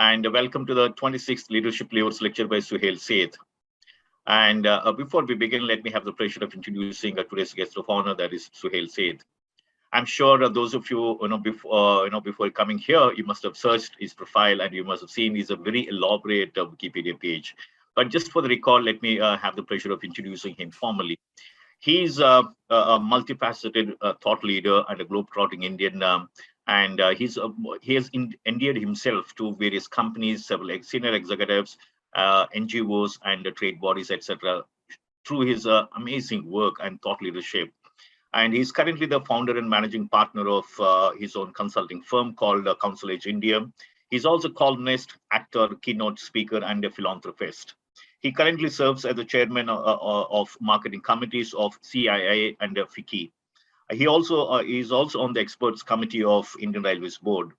and welcome to the 26th Leadership Levers lecture by Suhel Seth. And before we begin, let me have the pleasure of introducing today's guest of honor, that is Suhel Seth. I'm sure those of you, before coming here, you must have searched his profile and you must have seen he's a very elaborate Wikipedia page. But just for the recall, let me have the pleasure of introducing him formally. He's a multifaceted thought leader and a globe-trotting Indian, and he has endeared himself to various companies, several senior executives, NGOs, and trade bodies, etc., through his amazing work and thought leadership. And he's currently the founder and managing partner of his own consulting firm called Council Age India. He's also columnist, actor, keynote speaker, and a philanthropist. He currently serves as the chairman of marketing committees of CII and FICCI. He also is also on the experts committee of Indian Railways Board.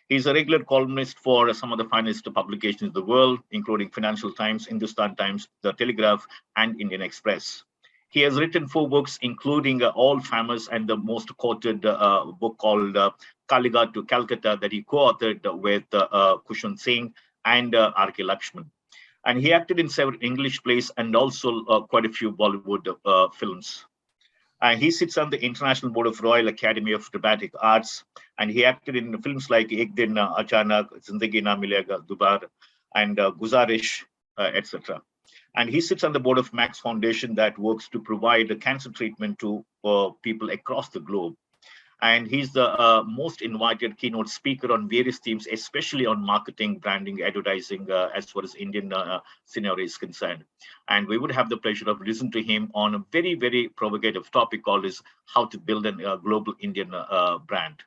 He's a regular columnist for some of the finest publications in the world, including Financial Times, Hindustan Times, The Telegraph, and Indian Express. He has written 4 books, including all famous and the most quoted book called Kaliga to Calcutta that he co-authored with Kushan Singh and R.K. Lakshman. And he acted in several English plays and also quite a few Bollywood films. He sits on the International Board of Royal Academy of Dramatic Arts, and he acted in films like Ek Din Achanak, Zindagi Na Milega Dubar, and Guzarish, etc. And he sits on the board of Max Foundation that works to provide cancer treatment to people across the globe. And he's the most invited keynote speaker on various themes, especially on marketing, branding, advertising, as far as Indian scenario is concerned. And we would have the pleasure of listening to him on a very, very provocative topic called is how to build a global Indian brand.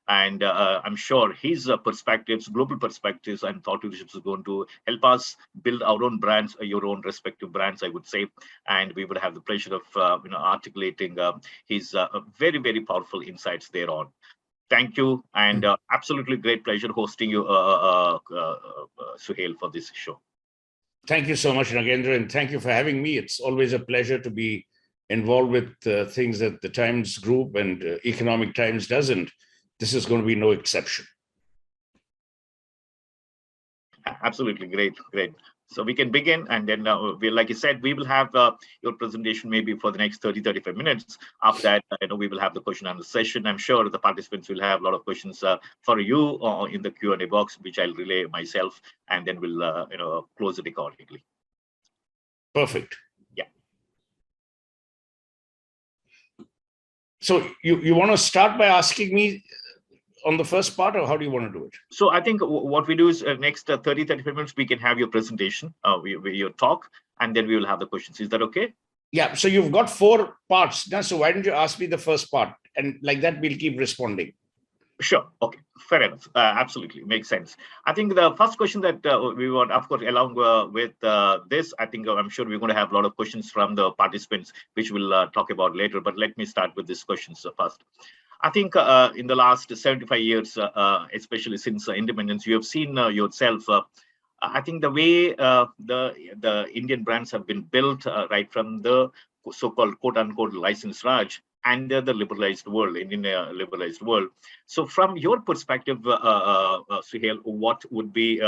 And I'm sure his perspectives, global perspectives and thought leadership is going to help us build our own brands, your own respective brands, I would say. And we would have the pleasure of articulating his very, very powerful insights thereon. Thank you. And absolutely great pleasure hosting you, Suhel, for this show. Thank you so much, Nagendra, and thank you for having me. It's always a pleasure to be involved with things that the Times Group and Economic Times doesn't. This is going to be no exception. Absolutely great. So we can begin, and then like you said, we will have your presentation maybe for the next 30-35 minutes. After that, we will have the question and answer session. I'm sure the participants will have a lot of questions for you in the Q&A box, which I'll relay myself, and then we'll close it accordingly. Perfect. Yeah. So you want to start by asking me on the first part, or how do you want to do it? So I think what we do is next 30-35 minutes, we can have your presentation, your talk, and then we will have the questions. Is that okay? Yeah, so you've got 4 parts now. So why don't you ask me the first part? And like that, we'll keep responding. Sure. Okay. Fair enough. Absolutely. Makes sense. I think the first question that we want, of course, along with this, I think I'm sure we're going to have a lot of questions from the participants, which we'll talk about later. But let me start with these questions first. I think in the last 75 years, especially since independence, you have seen yourself. I think the way the Indian brands have been built, right from the so-called "quote-unquote" license Raj and the liberalized world, Indian liberalized world. So, from your perspective, Suhel, what would be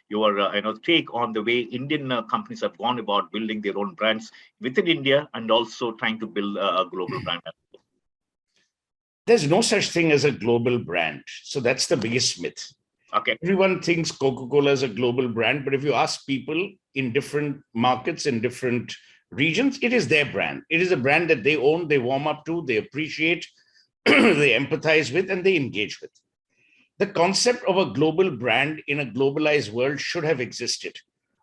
your take on the way Indian companies have gone about building their own brands within India and also trying to build a global brand? There's no such thing as a global brand. So that's the biggest myth. Okay. Everyone thinks Coca-Cola is a global brand, but if you ask people in different markets, in different regions, it is their brand. It is a brand that they own, they warm up to, they appreciate, they empathize with, and they engage with. The concept of a global brand in a globalized world should have existed.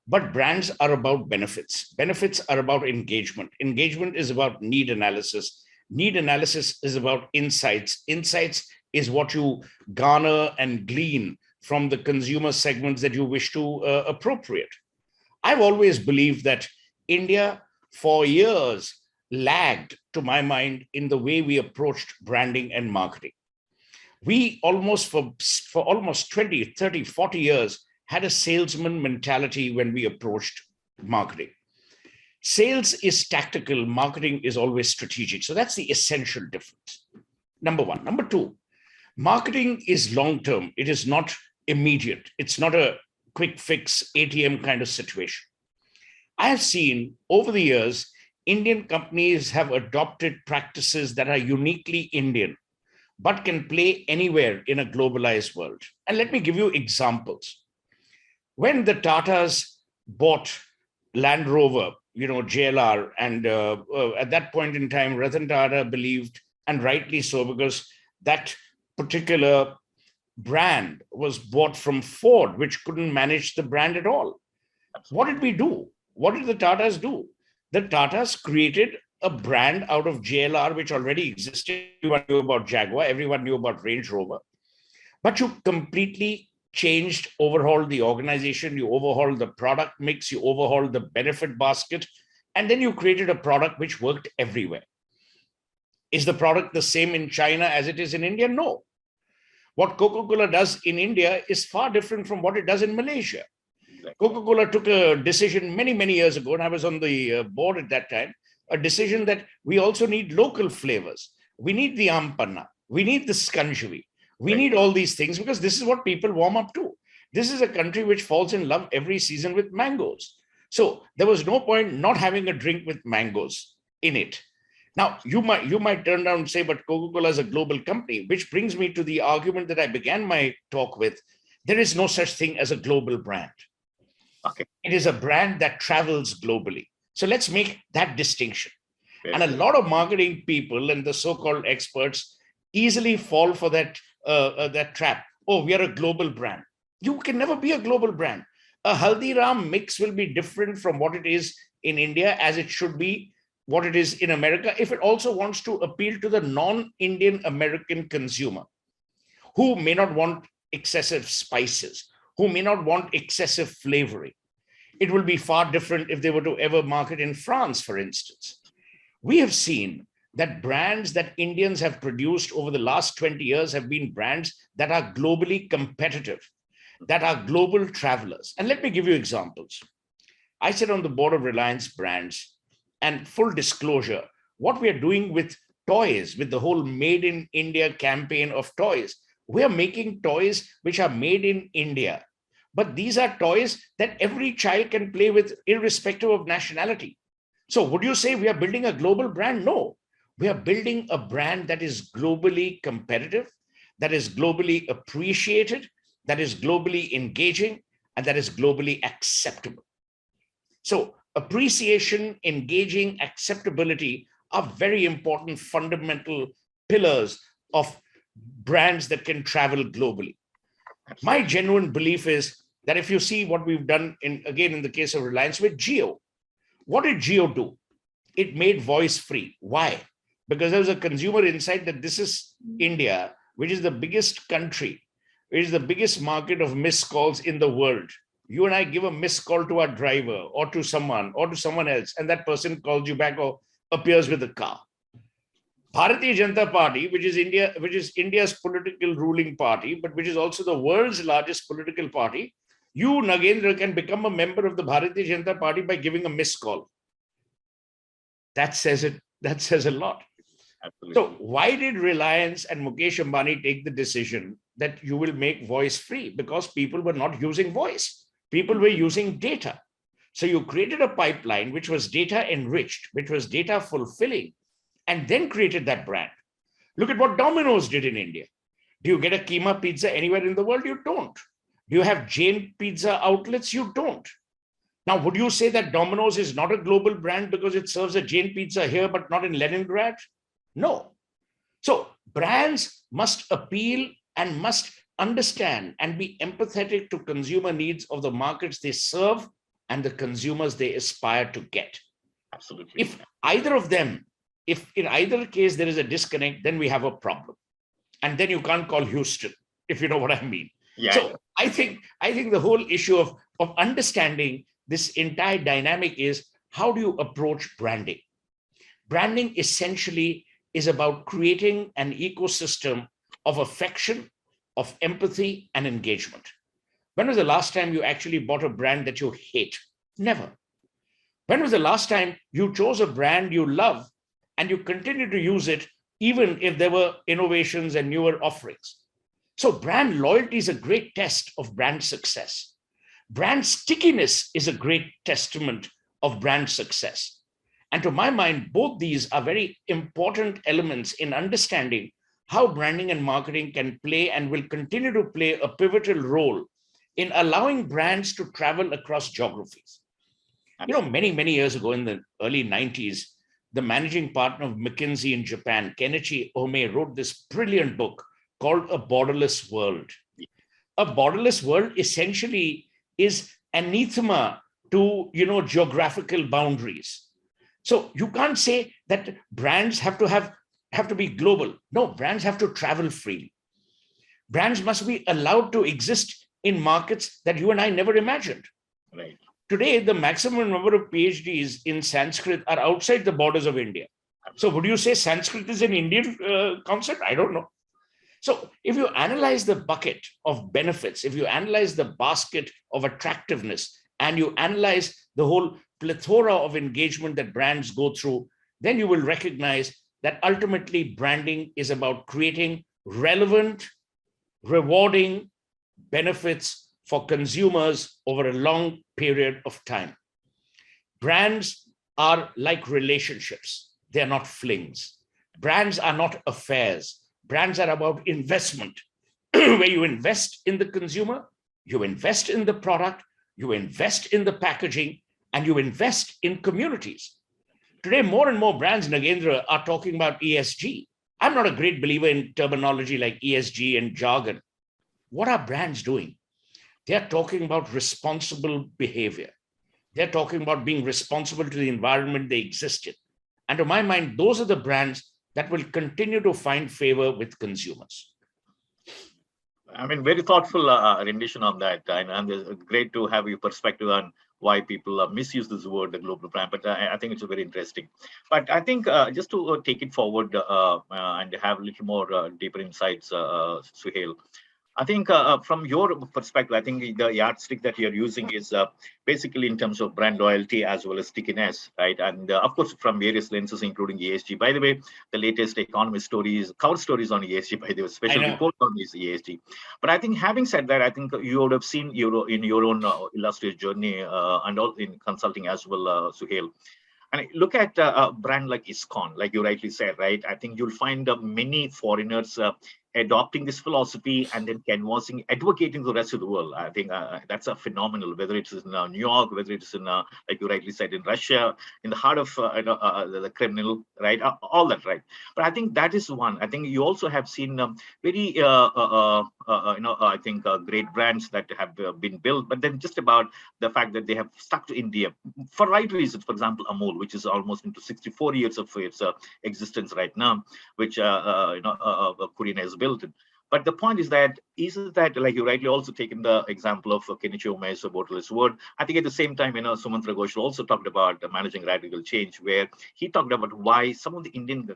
But brands are about benefits. Benefits are about engagement. Engagement is about need analysis. Need analysis is about insights. Insights is what you garner and glean from the consumer segments that you wish to appropriate. I've always believed that India, for years, lagged, to my mind, in the way we approached branding and marketing. We almost, for almost 20, 30, 40 years, had a salesman mentality when we approached marketing. Sales is tactical, marketing is always strategic. So that's the essential difference. Number one. Number two, marketing is long-term. It is not immediate. It's not a quick fix ATM kind of situation. I have seen over the years, Indian companies have adopted practices that are uniquely Indian, but can play anywhere in a globalized world. And let me give you examples. When the Tatas bought Land Rover, JLR, and at that point in time, Ratan Tata believed, and rightly so, because that particular brand was bought from Ford, which couldn't manage the brand at all. What did we do? What did the Tatas do? The Tatas created a brand out of JLR, which already existed. Everyone knew about Jaguar, everyone knew about Range Rover, but you completely changed, overhauled the organization, you overhauled the product mix, you overhauled the benefit basket, and then you created a product which worked everywhere. Is the product the same in China as it is in India? No. What Coca-Cola does in India is far different from what it does in Malaysia. Coca-Cola took a decision many, many years ago, and I was on the board at that time, a decision that we also need local flavors. We need the ampanna. We need the skanjavi. We need all these things because this is what people warm up to. This is a country which falls in love every season with mangoes. So there was no point not having a drink with mangoes in it. Now, you might turn around and say, but Coca-Cola is a global company, which brings me to the argument that I began my talk with. There is no such thing as a global brand. Okay. It is a brand that travels globally. So let's make that distinction. And a lot of marketing people and the so-called experts easily fall for that trap. Oh, we are a global brand. You can never be a global brand. A Haldiram mix will be different from what it is in India, as it should be what it is in America, if it also wants to appeal to the non-Indian American consumer, who may not want excessive spices, who may not want excessive flavoring. It will be far different if they were to ever market in France, for instance. We have seen that brands that Indians have produced over the last 20 years have been brands that are globally competitive, that are global travelers. And let me give you examples. I sit on the board of Reliance Brands, and full disclosure, what we are doing with toys, with the whole Made in India campaign of toys, we are making toys which are made in India. But these are toys that every child can play with, irrespective of nationality. So would you say we are building a global brand? No. We are building a brand that is globally competitive, that is globally appreciated, that is globally engaging, and that is globally acceptable. So appreciation, engaging, acceptability are very important fundamental pillars of brands that can travel globally. My genuine belief is that if you see what we've done in the case of Reliance with Jio, what did Jio do? It made voice free. Why? Because there was a consumer insight that this is India, which is the biggest country, which is the biggest market of missed calls in the world. You and I give a missed call to our driver or to someone else, and that person calls you back or appears with a car. Bharatiya Janata Party, which is India's political ruling party, but which is also the world's largest political party, you, Nagendra, can become a member of the Bharatiya Janata Party by giving a missed call. That says it. That says a lot. Absolutely. So why did Reliance and Mukesh Ambani take the decision that you will make voice free? Because people were not using voice. People were using data. So you created a pipeline which was data enriched, which was data fulfilling, and then created that brand. Look at what Domino's did in India. Do you get a Keema pizza anywhere in the world? You don't. Do you have Jain pizza outlets? You don't. Now, would you say that Domino's is not a global brand because it serves a Jain pizza here, but not in Leningrad? No. So brands must appeal and must understand and be empathetic to consumer needs of the markets they serve and the consumers they aspire to get. Absolutely. If in either case there is a disconnect, then we have a problem. And then you can't call Houston, if you know what I mean. Yeah. So I think the whole issue of understanding this entire dynamic is, how do you approach branding? Branding essentially is about creating an ecosystem of affection, of empathy and engagement. When was the last time you actually bought a brand that you hate? Never. When was the last time you chose a brand you love and you continue to use it even if there were innovations and newer offerings? So brand loyalty is a great test of brand success. Brand stickiness is a great testament of brand success. And to my mind, both these are very important elements in understanding how branding and marketing can play and will continue to play a pivotal role in allowing brands to travel across geographies. Many years ago in the early 90s, the managing partner of McKinsey in Japan, Kenichi Ohme, wrote this brilliant book called A Borderless World. A borderless world essentially is anathema to geographical boundaries. So you can't say that brands have to be global. No, brands have to travel freely. Brands must be allowed to exist in markets that you and I never imagined. Right. Today, the maximum number of PhDs in Sanskrit are outside the borders of India. So would you say Sanskrit is an Indian concept? I don't know. So if you analyze the bucket of benefits, if you analyze the basket of attractiveness, and you analyze the whole plethora of engagement that brands go through, then you will recognize that ultimately branding is about creating relevant, rewarding benefits for consumers over a long period of time. Brands are like relationships. They're not flings. Brands are not affairs. Brands are about investment, where you invest in the consumer, you invest in the product, you invest in the packaging, and you invest in communities. Today, more and more brands, Nagendra, are talking about ESG. I'm not a great believer in terminology like ESG and jargon. What are brands doing? They're talking about responsible behavior. They're talking about being responsible to the environment they exist in. And to my mind, those are the brands that will continue to find favor with consumers. I mean, very thoughtful rendition on that, and it's great to have your perspective on why people misuse this word, the global brand. But I think it's very interesting. But I think just to take it forward and have a little more deeper insights, Suhel. I think from your perspective, I think the yardstick that you're using is basically in terms of brand loyalty as well as stickiness, right? And of course, from various lenses, including ESG. By the way, the latest economist stories, cover stories on ESG, by the way, special report on this ESG. But I think having said that, I think you would have seen in your own illustrious journey and all in consulting as well, Suhel. And look at a brand like ISKCON, like you rightly said, right? I think you'll find many foreigners adopting this philosophy and then canvassing, advocating the rest of the world. I think that's a phenomenal, whether it's in New York, whether it's in, like you rightly said, in Russia, in the heart of the criminal, right? All that, right? But I think that is one. I think you also have seen very, I think great brands that have been built, but then just about the fact that they have stuck to India for right reasons. For example, Amul, which is almost into 64 years of its existence right now, which Korean has built. But the point is that like you rightly also taken the example of Kenichi Ohme's Borderless World. I think at the same time, Sumantra Ghosh also talked about managing radical change, where he talked about why some of the Indian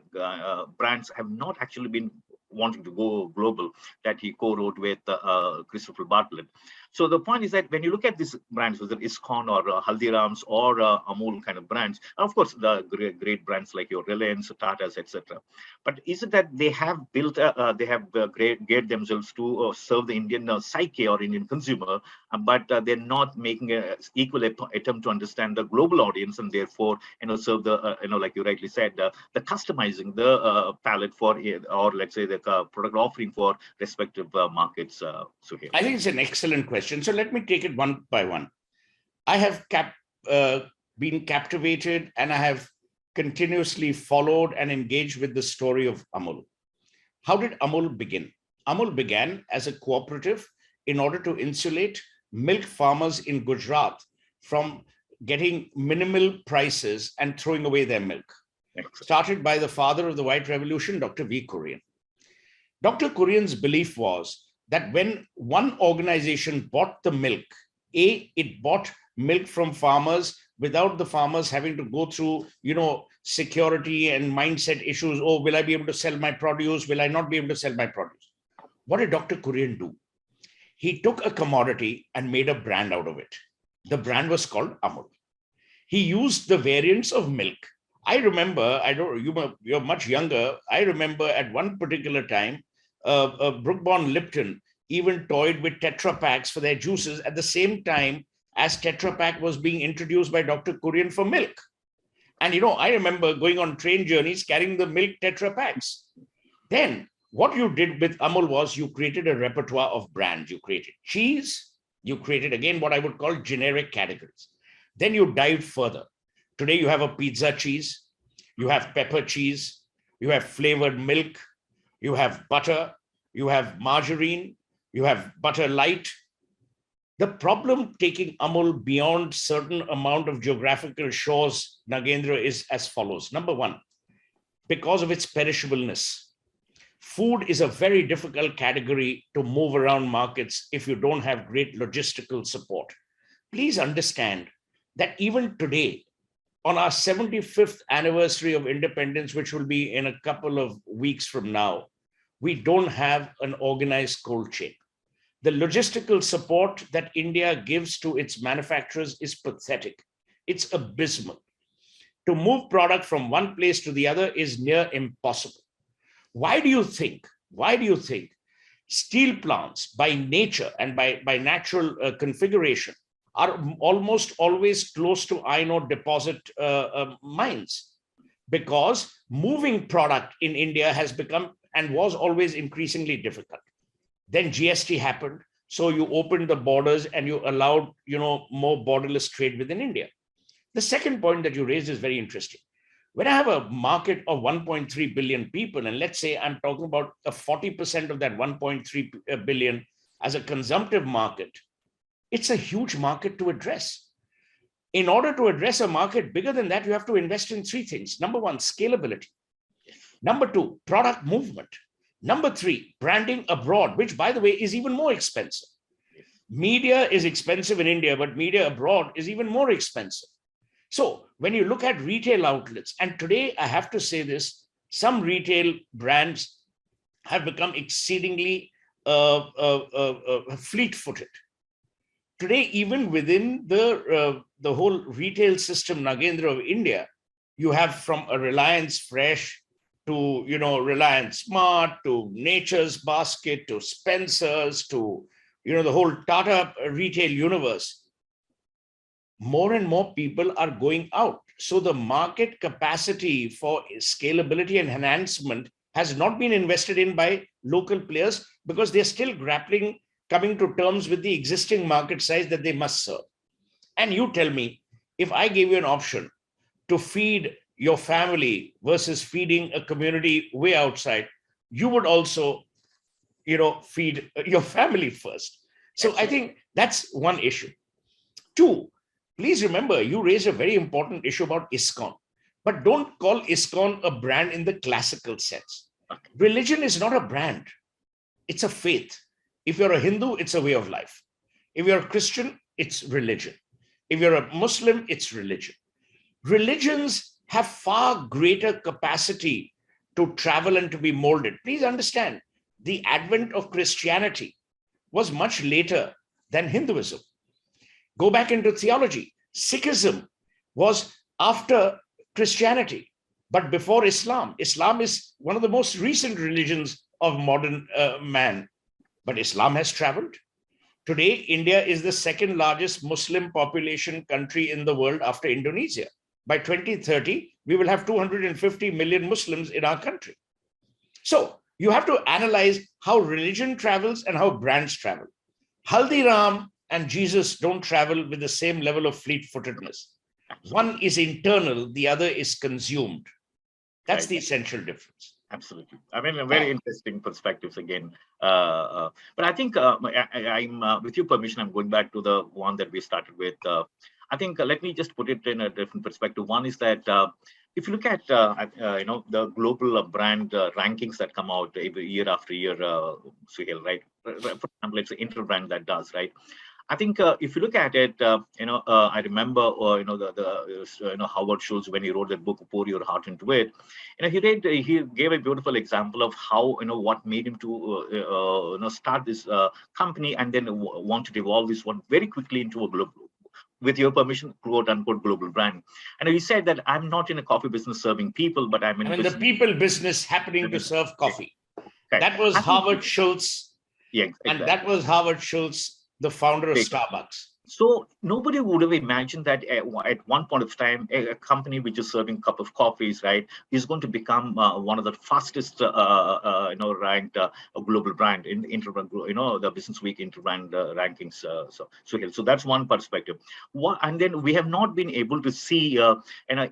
brands have not actually been wanting to go global, that he co-wrote with Christopher Bartlett. So the point is that when you look at these brands, whether ISKCON or Haldirams or Amul kind of brands, and of course the great brands like your Reliance, Tatas, etc. But is it that they have built, geared themselves to serve the Indian psyche or Indian consumer, but they're not making an equal attempt to understand the global audience, and therefore serve the like you rightly said, the customizing the palette for, or let's say the product offering for respective markets. I think it's an excellent question. So let me take it one by one. I have been captivated, and I have continuously followed and engaged with the story of Amul. How did Amul begin? Amul began as a cooperative in order to insulate milk farmers in Gujarat from getting minimal prices and throwing away their milk. Excellent. Started by the father of the White Revolution, Dr. V. Kurian. Dr. Kurian's belief was that when one organization bought the milk, it bought milk from farmers without the farmers having to go through, security and mindset issues. Oh, will I be able to sell my produce? Will I not be able to sell my produce? What did Dr. Kurian do? He took a commodity and made a brand out of it. The brand was called Amul. He used the variants of milk. I remember, you're much younger. I remember at one particular time, Brook-Bond Lipton even toyed with Tetra Packs for their juices at the same time as Tetra Pak was being introduced by Dr. Kurian for milk. And, I remember going on train journeys carrying the milk Tetra Packs. Then what you did with Amul was you created a repertoire of brands. You created cheese. You created, again, what I would call generic categories. Then you dived further. Today, you have a pizza cheese. You have pepper cheese. You have flavored milk. You have butter. You have margarine. You have butter light. The problem taking Amul beyond certain amount of geographical shores, Nagendra, is as follows. Number one, because of its perishableness. Food is a very difficult category to move around markets if you don't have great logistical support. Please understand that even today, on our 75th anniversary of independence, which will be in a couple of weeks from now, we don't have an organized cold chain. The logistical support that India gives to its manufacturers is pathetic. It's abysmal. To move product from one place to the other is near impossible. Why do you think steel plants by nature and by natural configuration are almost always close to iron ore deposit mines? Because moving product in India has become and was always increasingly difficult. Then GST happened. So you opened the borders and you allowed, more borderless trade within India. The second point that you raised is very interesting. When I have a market of 1.3 billion people, and let's say I'm talking about a 40% of that 1.3 billion as a consumptive market, it's a huge market to address. In order to address a market bigger than that, you have to invest in three things. Number one, scalability. Number two, product movement. Number three, branding abroad, which, by the way, is even more expensive. Media is expensive in India, but media abroad is even more expensive. So when you look at retail outlets, and today I have to say this, some retail brands have become exceedingly fleet-footed. Today, even within the whole retail system, Nagendra, of India, you have from a Reliance Fresh to Reliance Smart, to Nature's Basket, to Spencer's, to the whole Tata retail universe. More and more people are going out. So the market capacity for scalability and enhancement has not been invested in by local players because they're still coming to terms with the existing market size that they must serve. And you tell me, if I gave you an option to feed your family versus feeding a community way outside, you would also, feed your family first. So I think that's one issue. Two, please remember, you raised a very important issue about ISKCON, but don't call ISKCON a brand in the classical sense. Religion is not a brand. It's a faith. If you're a Hindu, it's a way of life. If you're a Christian, it's religion. If you're a Muslim, it's religion. Religions have far greater capacity to travel and to be molded. Please understand, the advent of Christianity was much later than Hinduism. Go back into theology. Sikhism was after Christianity, but before Islam. Islam is one of the most recent religions of modern man, but Islam has traveled. Today, India is the second largest Muslim population country in the world after Indonesia. By 2030, we will have 250 million Muslims in our country. So you have to analyze how religion travels and how brands travel. Haldiram and Jesus don't travel with the same level of fleet-footedness. One is internal, the other is consumed. That's the essential difference. Absolutely. I mean, very interesting perspectives again. But I think I'm, with your permission, I'm going back to the one that we started with. I think let me just put it in a different perspective. One is that if you look at the global brand rankings that come out every year after year, Suhel, right? For example, it's Interbrand that does, right? I think if you look at it, I remember, Howard Schultz, when he wrote that book, Pour Your Heart Into It, he gave a beautiful example of how, what made him to, start this company and then want to evolve this one very quickly into a global, with your permission, quote unquote, global brand. And he said that I'm not in a coffee business serving people, but I'm in the people business happening to serve coffee. Okay. That was Howard Schultz. Yeah, And exactly. that was Howard Schultz, the founder of Starbucks. So nobody would have imagined that at one point of time, a company which is serving cup of coffees, right, is going to become one of the fastest, ranked global brand in the Business Week Interbrand rankings. So that's one perspective. And then we have not been able to see,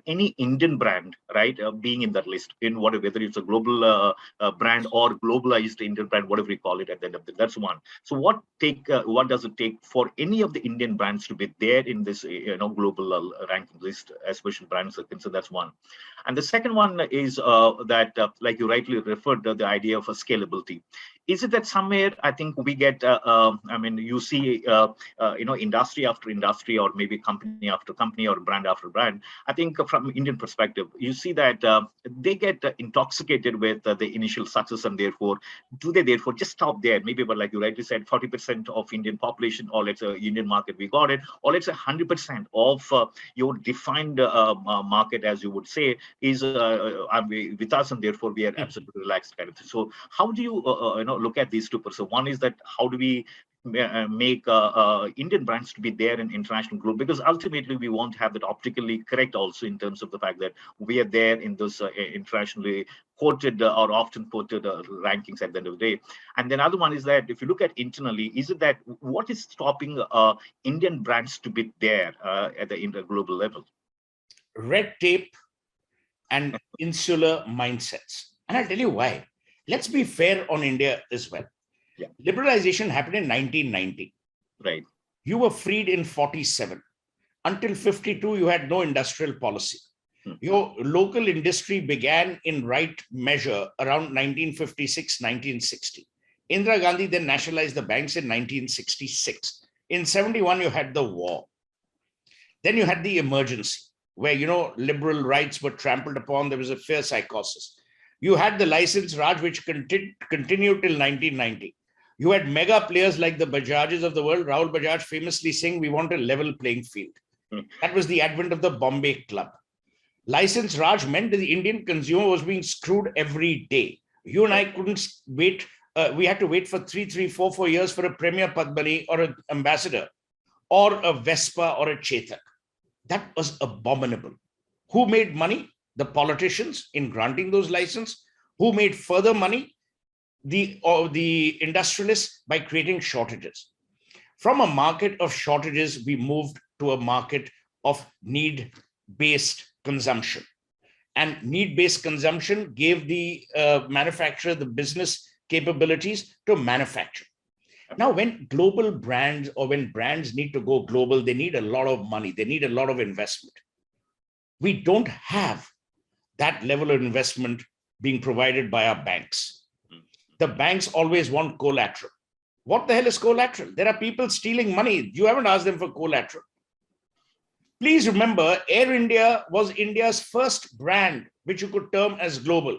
any Indian brand, right, being in that list in whether it's a global brand or globalized Indian brand, whatever we call it. At the end of the, that's one. So what does it take for any of the Indian brands to be there in this global ranking list, especially brands are concerned? That's one. And the second one is that, like you rightly referred to, the idea of a scalability. Is it that somewhere I think we get, you see, industry after industry, or maybe company after company, or brand after brand. I think from Indian perspective, you see that they get intoxicated with the initial success, and therefore, do they therefore just stop there? Maybe, but like you rightly said, 40% of Indian population, or let's say Indian market, we got it, or let's say 100% of your defined market, as you would say, is with us, and therefore we are absolutely relaxed kind of thing. So how do you look at these two perspectives? One is that how do we make Indian brands to be there in international group, because ultimately we want to have that optically correct also in terms of the fact that we are there in those internationally quoted or often quoted rankings at the end of the day. And then other one is that if you look at internally, is it that what is stopping Indian brands to be there at the global level? Red tape and insular mindsets. And I'll tell you why. Let's be fair on India as well. Yeah. Liberalization happened in 1990. Right. You were freed in 47. Until 52, you had no industrial policy. Your local industry began in right measure around 1956, 1960. Indira Gandhi then nationalized the banks in 1966. In 71, you had the war. Then you had the emergency, where, liberal rights were trampled upon. There was a fear psychosis. You had the license Raj, which continued till 1990. You had mega players like the Bajajes of the world. Rahul Bajaj famously saying, we want a level playing field. That was the advent of the Bombay Club. License Raj meant that the Indian consumer was being screwed every day. You and I couldn't wait. We had to wait for 4 years for a Premier Padmani or an ambassador or a Vespa or a Chetak. That was abominable. Who made money? The politicians in granting those licenses. Who made further money? The industrialists by creating shortages. From a market of shortages, we moved to a market of need-based consumption. And need-based consumption gave the manufacturer the business capabilities to manufacture. Now, when global brands, or when brands need to go global, they need a lot of money. They need a lot of investment. We don't have that level of investment being provided by our banks. The banks always want collateral. What the hell is collateral? There are people stealing money. You haven't asked them for collateral. Please remember, Air India was India's first brand, which you could term as global.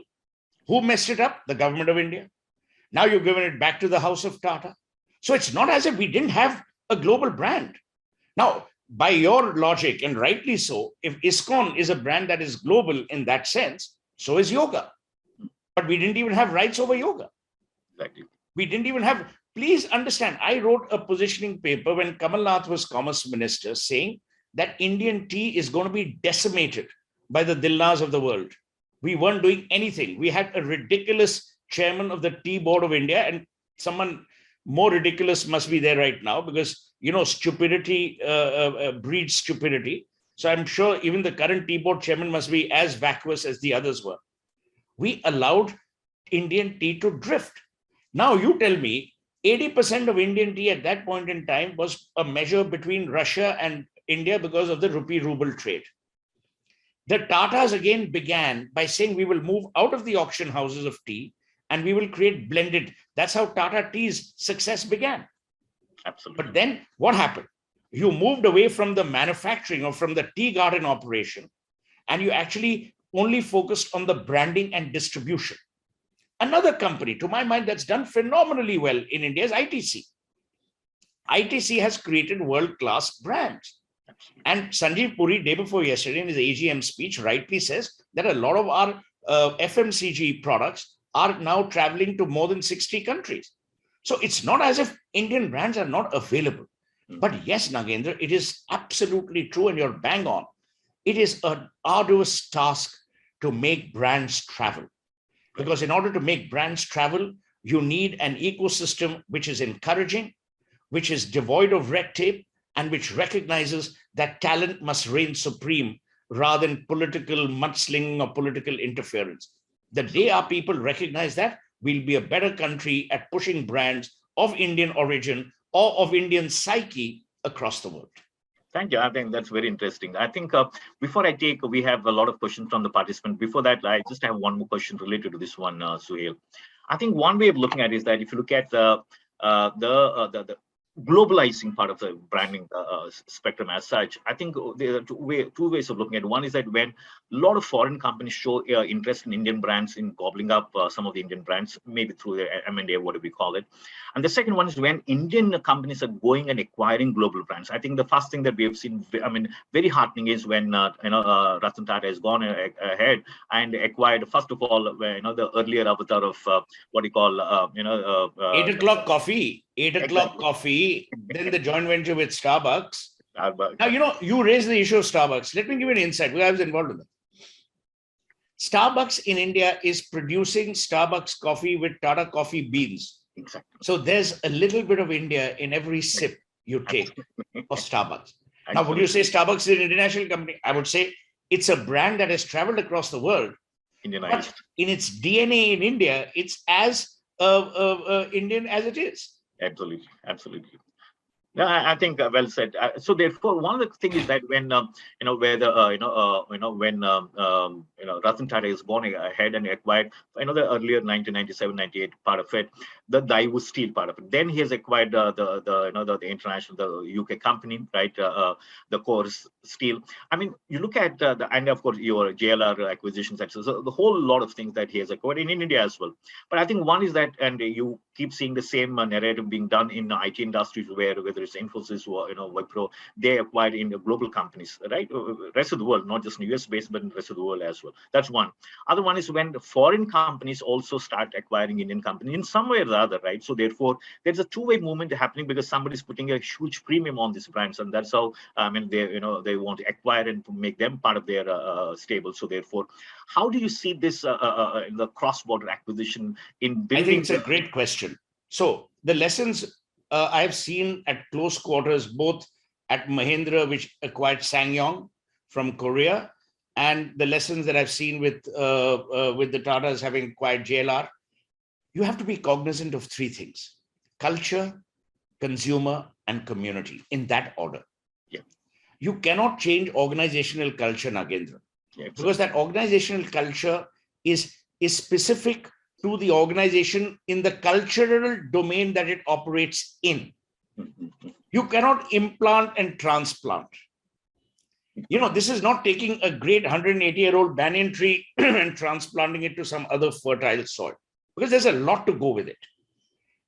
Who messed it up? The government of India. Now you've given it back to the house of Tata. So it's not as if we didn't have a global brand. Now, by your logic, and rightly so, if ISKCON is a brand that is global in that sense, so is yoga. But we didn't even have rights over yoga. Exactly. We didn't even have, please understand, I wrote a positioning paper when Kamal Nath was Commerce Minister saying that Indian tea is going to be decimated by the Dilnas of the world. We weren't doing anything. We had a ridiculous chairman of the Tea Board of India, and someone more ridiculous must be there right now, because, stupidity breeds stupidity. So I'm sure even the current Tea Board chairman must be as vacuous as the others were. We allowed Indian tea to drift. Now you tell me, 80% of Indian tea at that point in time was a measure between Russia and India because of the rupee-ruble trade. The Tatas again began by saying we will move out of the auction houses of tea and we will create blended. That's how Tata Tea's success began. Absolutely. But then what happened? You moved away from the manufacturing or from the tea garden operation, and you actually only focused on the branding and distribution. Another company, to my mind, that's done phenomenally well in India is ITC. ITC has created world-class brands. And Sanjeev Puri, day before yesterday, in his AGM speech, rightly says that a lot of our FMCG products are now traveling to more than 60 countries. So it's not as if Indian brands are not available. But yes, Nagendra, it is absolutely true, and you're bang on. It is an arduous task to make brands travel. Because in order to make brands travel, you need an ecosystem which is encouraging, which is devoid of red tape, and which recognizes that talent must reign supreme rather than political mudslinging or political interference. The day our people recognize that, we'll be a better country at pushing brands of Indian origin or of Indian psyche across the world. Thank you. I think that's very interesting. I think before we have a lot of questions from the participant. Before that, I just have one more question related to this one, Suhail. I think one way of looking at it is that if you look at the globalizing part of the branding spectrum as such, I think there are two ways of looking at it. One is that when a lot of foreign companies show interest in Indian brands, in gobbling up some of the Indian brands, maybe through the M&A, whatever we call it. And the second one is when Indian companies are going and acquiring global brands. I think the first thing that we have seen, very heartening is when Ratan Tata has gone ahead and acquired, first of all, the earlier avatar of what you call, 8 o'clock coffee, 8 o'clock Exactly. coffee, then the joint venture with Starbucks. Starbucks. Now, you raised the issue of Starbucks. Let me give you an insight because I was involved in that. Starbucks in India is producing Starbucks coffee with Tata coffee beans. Exactly. So there's a little bit of India in every sip you take of Starbucks. Now, would you say Starbucks is an international company? I would say it's a brand that has traveled across the world. Indianized. But in its DNA in India, it's as Indian as it is. Absolutely, absolutely. No, I think well said. So therefore, one of the things is that when Ratan Tata is gone ahead and acquired the earlier 1997-98 part of it, the Daewoo Steel part of it. Then he has acquired the international, the UK company, right? The Core Steel. I mean, you look at and of course your JLR acquisitions, etc. So the whole lot of things that he has acquired in India as well. But I think one is that, and you keep seeing the same narrative being done in IT industries, where whether it's Infosys or Wipro, they acquired in the global companies, right? Rest of the world, not just in US based, but in the rest of the world as well. That's one. Other one is when the foreign companies also start acquiring Indian companies in some way or the other, right? So therefore, there's a two-way movement happening because somebody's putting a huge premium on these brands, and that's how they want to acquire and to make them part of their stable. So therefore, how do you see this in the cross-border acquisition in building? I think it's a great question. So the lessons I've seen at close quarters, both at Mahindra, which acquired SsangYong from Korea, and the lessons that I've seen with the Tatas having acquired JLR. You have to be cognizant of three things: culture, consumer, and community, in that order. Yeah. You cannot change organizational culture, Nagendra, because that organizational culture is specific to the organization in the cultural domain that it operates in. You cannot implant and transplant. This is not taking a great 180-year-old banyan tree and transplanting it to some other fertile soil, because there's a lot to go with it.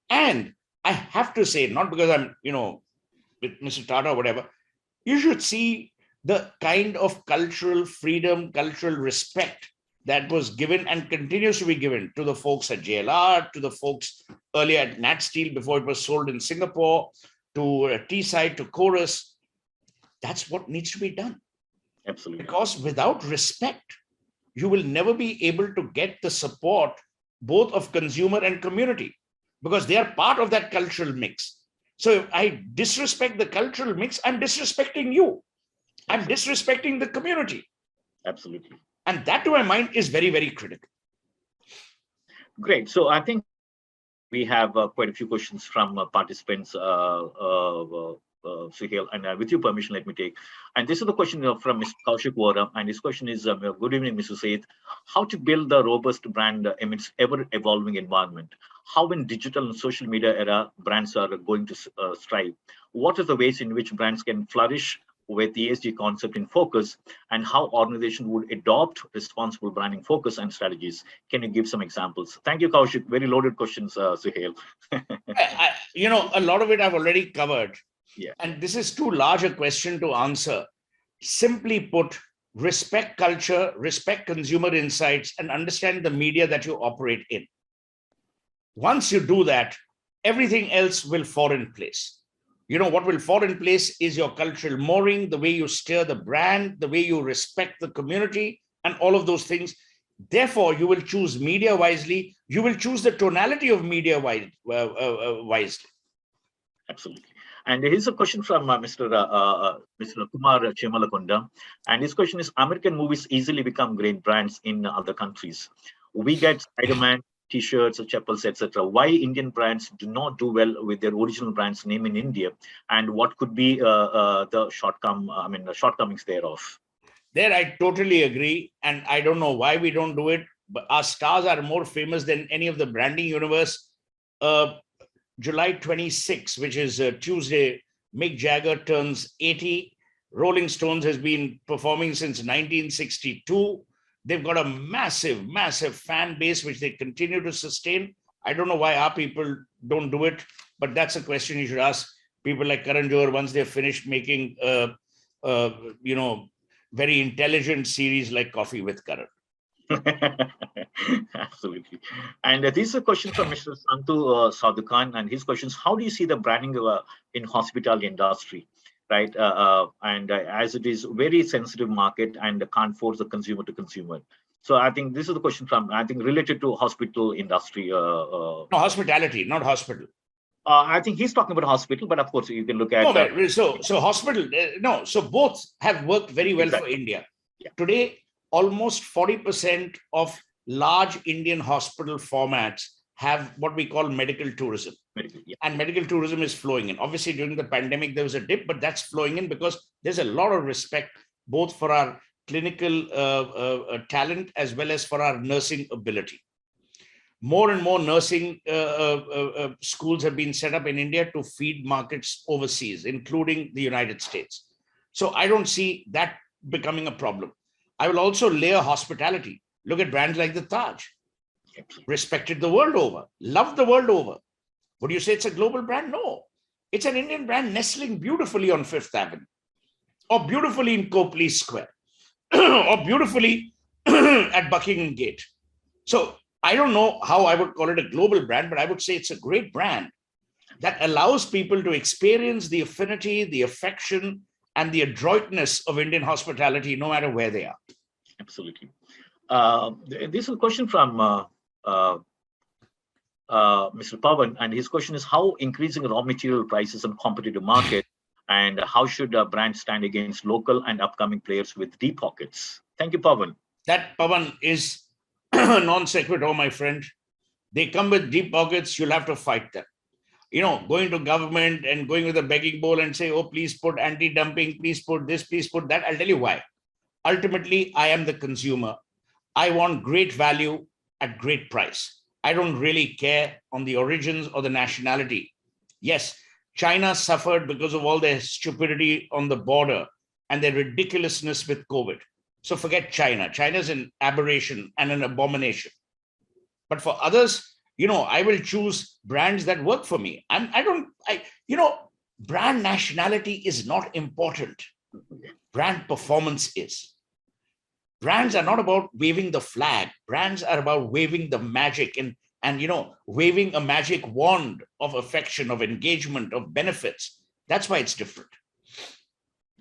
And I have to say, not because I'm, with Mr. Tata or whatever, you should see the kind of cultural freedom, cultural respect that was given and continues to be given to the folks at JLR, to the folks earlier at Nat Steel before it was sold in Singapore, to T-Side, to Chorus. That's what needs to be done. Absolutely. Because without respect, you will never be able to get the support both of consumer and community, because they are part of that cultural mix. So if I disrespect the cultural mix, I'm disrespecting you. I'm disrespecting the community. Absolutely. And that, to my mind, is very, very critical. Great. So I think we have quite a few questions from participants, Suhail, and with your permission, let me take. And this is the question from Mr. Kaushik Vora, and his question is, good evening, Mr. Seth. How to build the robust brand amidst ever-evolving environment? How in digital and social media era, brands are going to strive? What are the ways in which brands can flourish with the ESG concept in focus, and how organization would adopt responsible branding focus and strategies? Can you give some examples? Thank you, Kaushik. Very loaded questions, Suhail. A lot of it I've already covered. Yeah. And this is too large a question to answer. Simply put, respect culture, respect consumer insights, and understand the media that you operate in. Once you do that, everything else will fall in place. What will fall in place is your cultural mooring, the way you steer the brand, the way you respect the community, and all of those things. Therefore, you will choose media wisely. You will choose the tonality of media wisely. Absolutely. And here's a question from Mr. Kumar Chemalakunda. And his question is, American movies easily become great brands in other countries. We get Spider-Man, T-shirts, chappals, etc. Why Indian brands do not do well with their original brand's name in India? And what could be the shortcomings thereof? There, I totally agree. And I don't know why we don't do it. But our stars are more famous than any of the branding universe. July 26, which is Tuesday, Mick Jagger turns 80. Rolling Stones has been performing since 1962. They've got a massive, massive fan base, which they continue to sustain. I don't know why our people don't do it, but that's a question you should ask people like Karan Johar once they're finished making, very intelligent series like Coffee with Karan. Absolutely. And this is a question from Mr. Santu Sadhukan, and his question is, how do you see the branding in hospitality industry, right? As it is very sensitive market and can't force the consumer to consume it. So I think this is the question from, I think, related to hospital industry. No, hospitality, not hospital. I think he's talking about hospital, but of course you can look at. So hospital, so both have worked very well for India. Yeah. Today, almost 40% of large Indian hospital formats have what we call medical tourism. And medical tourism is flowing in. Obviously, during the pandemic, there was a dip, but that's flowing in because there's a lot of respect both for our clinical talent as well as for our nursing ability. More and more nursing schools have been set up in India to feed markets overseas, including the United States. So I don't see that becoming a problem. I will also layer hospitality. Look at brands like the Taj, respected the world over, loved the world over. Would you say it's a global brand? No, it's an Indian brand nestling beautifully on Fifth Avenue, or beautifully in Copley Square, or beautifully at Buckingham Gate. So I don't know how I would call it a global brand, but I would say it's a great brand that allows people to experience the affinity, the affection, and the adroitness of Indian hospitality, no matter where they are. Absolutely. This is a question from Mr. Pavan, and his question is, how increasing raw material prices in competitive market, and how should a brand stand against local and upcoming players with deep pockets? Thank you, Pavan. That, Pavan, is non sequitur, my friend. They come with deep pockets, you'll have to fight them. Going to government and going with a begging bowl and say, oh, please put anti-dumping, please put this, please put that. I'll tell you why. Ultimately, I am the consumer. I want great value at great price. I don't really care on the origins or the nationality. Yes, China suffered because of all their stupidity on the border and their ridiculousness with COVID. So forget China. China's an aberration and an abomination. But for others, I will choose brands that work for me. Brand nationality is not important. Brand performance is. Brands are not about waving the flag. Brands are about waving the magic and waving a magic wand of affection, of engagement, of benefits. That's why it's different.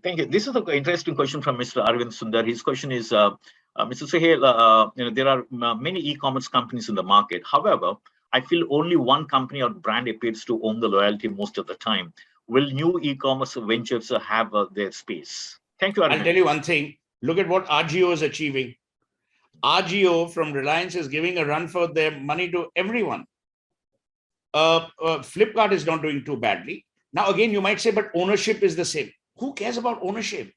Thank you. This is an interesting question from Mr. Arvind Sundar. His question is, Mr. Suhel, there are many e-commerce companies in the market. However, I feel only one company or brand appears to own the loyalty most of the time. Will new e-commerce ventures have their space? Thank you, Arvind. I'll tell you one thing. Look at what Ajio is achieving. Ajio from Reliance is giving a run for their money to everyone. Flipkart is not doing too badly. Now, again, you might say, but ownership is the same. Who cares about ownership?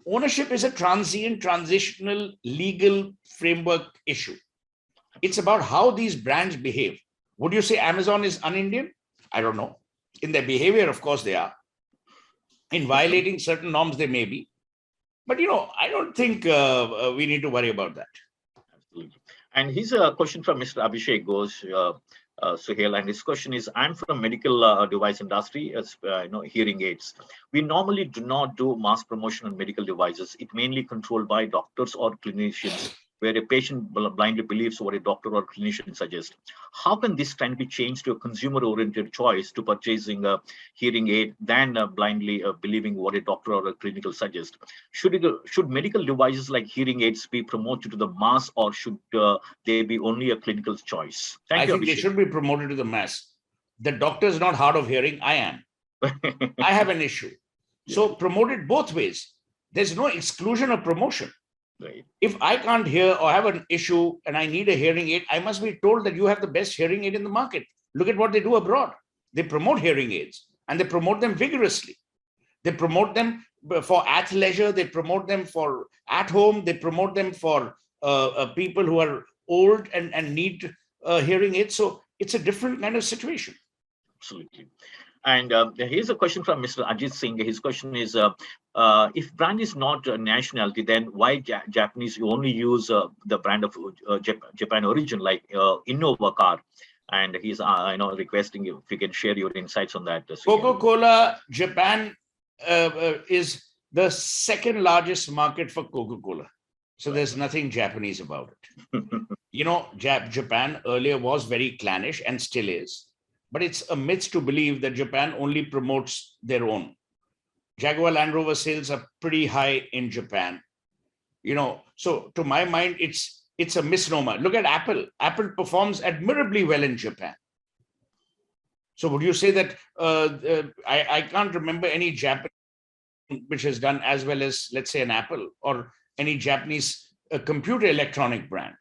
Ownership is a transient, transitional, legal framework issue. It's about how these brands behave. Would you say Amazon is un-Indian? I don't know. In their behavior, of course, they are. In violating certain norms, they may be. But, I don't think we need to worry about that. Absolutely. And here's a question from Mr. Abhishek Ghosh, Suhel, and his question is, I'm from medical device industry, as hearing aids. We normally do not do mass promotion on medical devices. It mainly controlled by doctors or clinicians where a patient blindly believes what a doctor or clinician suggests. How can this trend be changed to a consumer-oriented choice to purchasing a hearing aid than blindly believing what a doctor or a clinical suggests? Should medical devices like hearing aids be promoted to the mass, or should they be only a clinical choice? Thank I you, think they Abhishek. should be promoted to the mass. The doctor is not hard of hearing. I am. I have an issue. So promote it both ways. There's no exclusion or promotion. Right. If I can't hear or have an issue and I need a hearing aid, I must be told that you have the best hearing aid in the market. Look at what they do abroad. They promote hearing aids and they promote them vigorously. They promote them for athleisure. They promote them for at home. They promote them for people who are old and need hearing aids. So it's a different kind of situation. Absolutely. And here's a question from Mr. Ajit Singh. His question is, if brand is not a nationality, then why Japanese only use the brand of Japan origin, like Innova car? And he's requesting if you can share your insights on that. Coca-Cola, Japan is the second largest market for Coca-Cola. So there's nothing Japanese about it. Japan earlier was very clannish and still is. But it's a myth to believe that Japan only promotes their own. Jaguar Land Rover sales are pretty high in Japan. So to my mind, it's a misnomer. Look at Apple. Apple performs admirably well in Japan. So would you say that I can't remember any Japanese which has done as well as, let's say, an Apple or any Japanese computer electronic brand?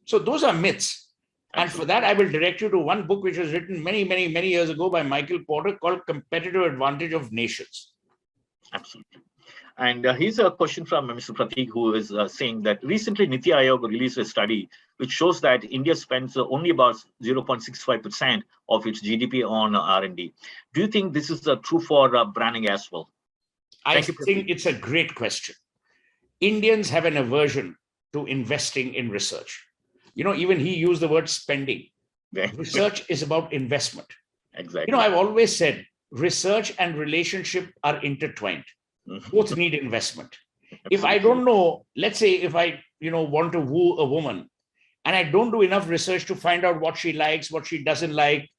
So those are myths. And for that, I will direct you to one book which was written many, many, many years ago by Michael Porter called Competitive Advantage of Nations. Absolutely. And here's a question from Mr. Pratik, who is saying that recently Niti Aayog released a study which shows that India spends only about 0.65% of its GDP on R&D. Do you think this is true for branding as well? I think it's a great question. Indians have an aversion to investing in research. Even he used the word spending. Research is about investment. Exactly. I've always said research and relationship are intertwined. Both need investment. Absolutely. If I don't know, let's say if I, want to woo a woman and I don't do enough research to find out what she likes, what she doesn't like,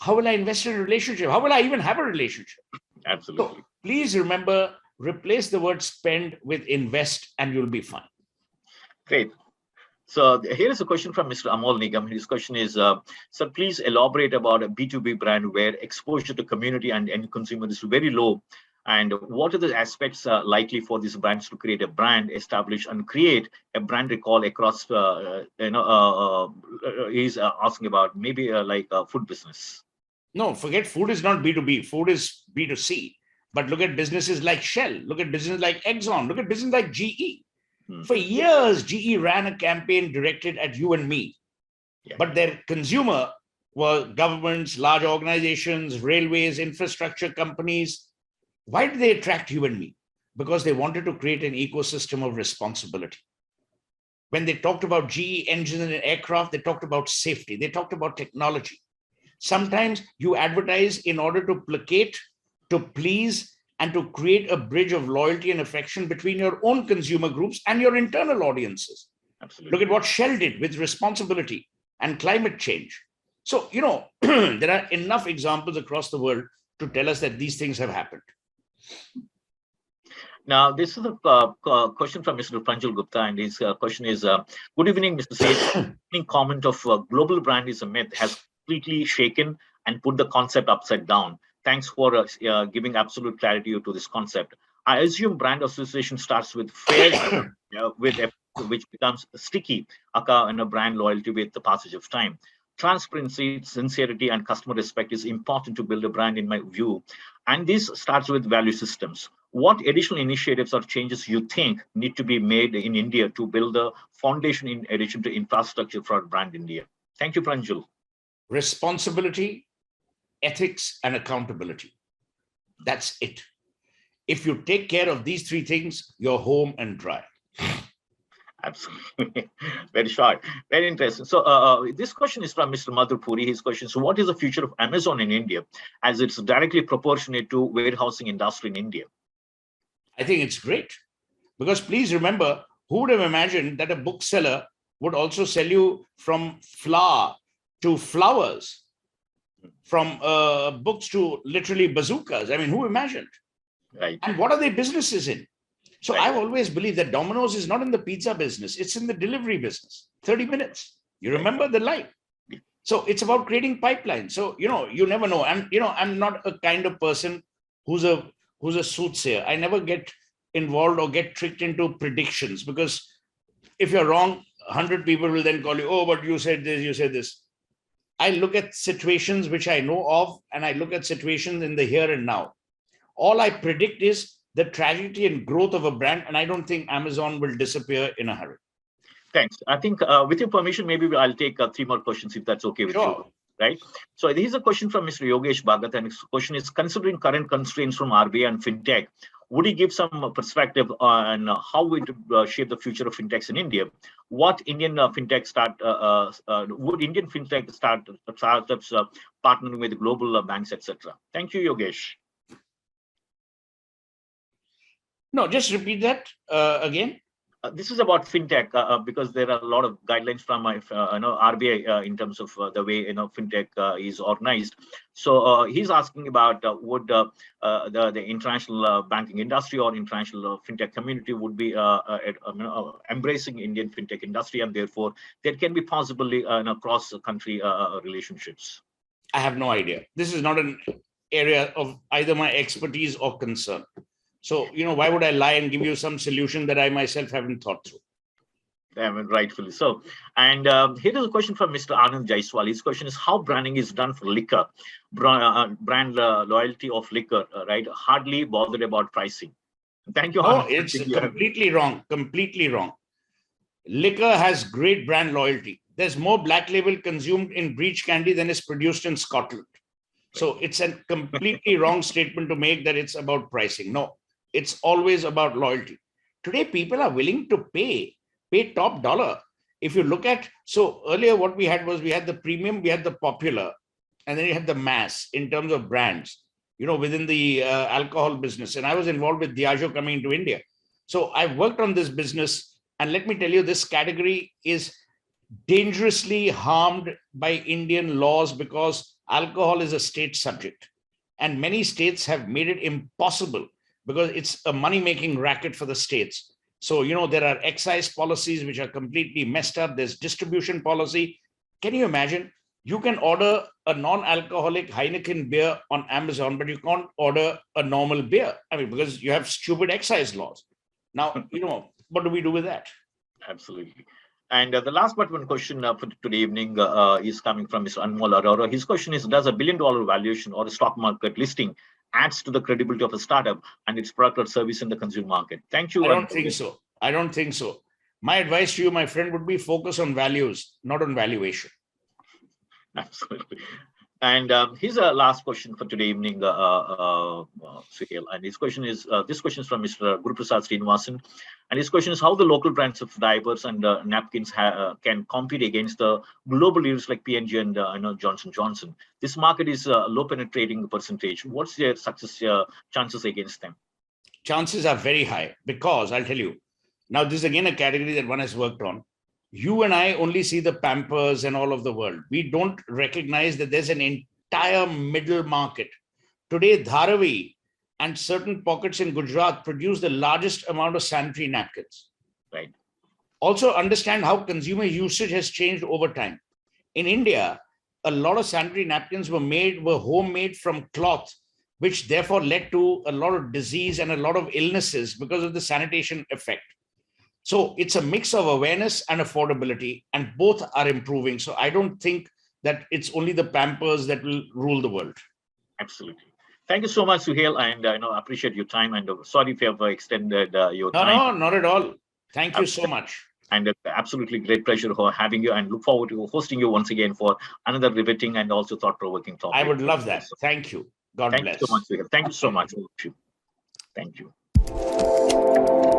how will I invest in a relationship? How will I even have a relationship? Absolutely. So please remember, replace the word spend with invest and you'll be fine. Great. So here is a question from Mr. Amol Nigam. His question is, sir, please elaborate about a B2B brand where exposure to community and end consumer is very low. And what are the aspects likely for these brands to create a brand, establish and create a brand recall across, he's asking about maybe like a food business. No, forget food is not B2B. Food is B2C. But look at businesses like Shell. Look at businesses like Exxon. Look at businesses like GE. For years, GE ran a campaign directed at you and me. Yeah. But their consumer were governments, large organizations, railways, infrastructure companies. Why did they attract you and me? Because they wanted to create an ecosystem of responsibility. When they talked about GE engines and aircraft, they talked about safety. They talked about technology. Sometimes you advertise in order to placate, to please, and to create a bridge of loyalty and affection between your own consumer groups and your internal audiences. Absolutely. Look at what Shell did with responsibility and climate change. So, there are enough examples across the world to tell us that these things have happened. Now, this is a question from Mr. Pranjal Gupta, and his question is, good evening, Mr. Seth. Any comment of global brand is a myth has completely shaken and put the concept upside down. Thanks for giving absolute clarity to this concept. I assume brand association starts with fair, which becomes sticky, and a brand loyalty with the passage of time. Transparency, sincerity, and customer respect is important to build a brand, in my view. And this starts with value systems. What additional initiatives or changes you think need to be made in India to build a foundation in addition to infrastructure for brand India? Thank you, Pranjal. Responsibility, ethics, and accountability. That's it. If you take care of these three things, you're home and dry. Absolutely. Very short. Very interesting. So this question is from Mr. Madhur Puri. His question is, so what is the future of Amazon in India, as it's directly proportionate to warehousing industry in India? I think it's great. Because please remember, Who would have imagined that a bookseller would also sell you from flour to flowers, from books to literally bazookas? I mean, who imagined? Right. And what are their businesses in? So Right. I've always believed that Domino's is not in the pizza business. It's in the delivery business. 30 minutes. You remember the line. So it's about creating pipelines. So, you never know. And, I'm not a kind of person who's a soothsayer. I never get involved or get tricked into predictions, because if you're wrong, 100 people will then call you, oh, but you said this, you said this. I look at situations which I know of, and I look at situations in the here and now. All I predict is the trajectory and growth of a brand, and I don't think Amazon will disappear in a hurry. Thanks. I think with your permission, maybe I'll take 3 more questions if that's okay with Sure. you. Right. So here's a question from Mr. Yogesh Bhagat, and his question is: considering current constraints from RBI and fintech, would he give some perspective on how it would shape the future of fintechs in India? What Indian fintech would Indian fintech startups partnering with global banks, etc.? Thank you, Yogesh. No, just repeat that again. This is about fintech because there are a lot of guidelines from RBI in terms of the way fintech is organized. So he's asking about would the international banking industry or international fintech community would be embracing Indian fintech industry, and therefore there can be possibly cross-country relationships. I have no idea. This is not an area of either my expertise or concern. So, why would I lie and give you some solution that I myself haven't thought through? I mean, rightfully so. And here is a question from Mr. Anand Jaiswal. His question is: how branding is done for liquor, brand loyalty of liquor, right? Hardly bothered about pricing. Thank you, Anand. Oh, it's completely wrong. Completely wrong. Liquor has great brand loyalty. There's more black label consumed in breach candy than is produced in Scotland. So it's a completely wrong statement to make that it's about pricing. No. It's always about loyalty. Today, people are willing to pay top dollar. If you look at, so earlier what we had was we had the premium, we had the popular, and then you had the mass in terms of brands, within the alcohol business. And I was involved with Diageo coming into India. So I've worked on this business. And let me tell you, this category is dangerously harmed by Indian laws because alcohol is a state subject. And many states have made it impossible, because it's a money-making racket for the states. So, there are excise policies which are completely messed up. There's distribution policy. Can you imagine? You can order a non-alcoholic Heineken beer on Amazon, but you can't order a normal beer. I mean, because you have stupid excise laws. Now, what do we do with that? Absolutely. And the last but one question for today evening is coming from Mr. Anmol Arora. His question is: does $1 billion valuation or a stock market listing adds to the credibility of a startup and its product or service in the consumer market? Thank you. I don't think so. I don't think so. My advice to you, my friend, would be focus on values, not on valuation. Absolutely. And here's a last question for today evening, Suhel. And his question is: this question is from Mr. Guruprasad Srinivasan. And his question is: how the local brands of diapers and napkins can compete against the global leaders like P&G and Johnson & Johnson. This market is low penetrating percentage. What's their success chances against them? Chances are very high, because I'll tell you. Now, this is again a category that one has worked on. You and I only see the Pampers and all of the world. We don't recognize that there's an entire middle market. Today, Dharavi and certain pockets in Gujarat produce the largest amount of sanitary napkins. Right. Also understand how consumer usage has changed over time. In India, a lot of sanitary napkins were homemade from cloth, which therefore led to a lot of disease and a lot of illnesses because of the sanitation effect. So it's a mix of awareness and affordability, and both are improving. So I don't think that it's only the Pampers that will rule the world. Absolutely. Thank you so much, Suhel, and I appreciate your time. And sorry if you have extended your time. No, not at all. Thank you so much. And absolutely great pleasure for having you, and look forward to hosting you once again for another riveting and also thought-provoking topic. I would love that. Thank you. God bless. Thank you so much, Suhel. Thank you so much. Thank you.